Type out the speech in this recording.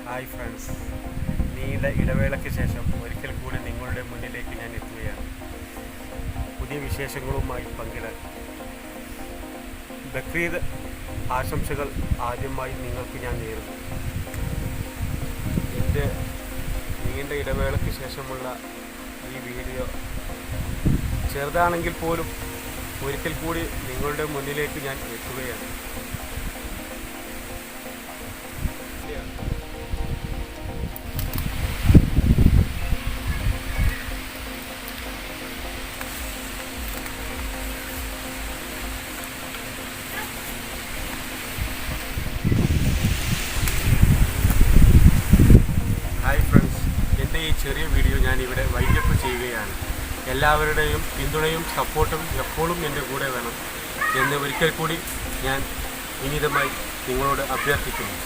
Hi friends, നീണ്ട ഇടവേളയ്ക്ക് ശേഷം ഒരിക്കൽ കൂടി നിങ്ങളുടെ മുന്നിലേക്ക് ഞാൻ എത്തുകയാണ് പുതിയ വിശേഷങ്ങളുമായി പങ്കിടാൻ. ബക്രീദ് ആശംസകൾ ആദ്യമായി നിങ്ങൾക്ക് ഞാൻ നേരുന്നു. എൻ്റെ നീണ്ട ഇടവേളയ്ക്ക് ശേഷമുള്ള ഈ വീഡിയോ ചെറുതാണെങ്കിൽ പോലും ഒരിക്കൽ കൂടി നിങ്ങളുടെ മുന്നിലേക്ക് ഞാൻ എത്തുകയാണ്. ഹായ് ഫ്രണ്ട്സ്, എൻ്റെ ഈ ചെറിയ വീഡിയോ ഞാൻ ഇവിടെ വൈൻഡപ്പ് ചെയ്യുകയാണ്. എല്ലാവരുടെയും പിന്തുണയും സപ്പോർട്ടും എപ്പോഴും എൻ്റെ കൂടെ വേണം എന്ന് ഒരിക്കൽ കൂടി ഞാൻ വിനീതമായി നിങ്ങളോട് അഭ്യർത്ഥിക്കുന്നു.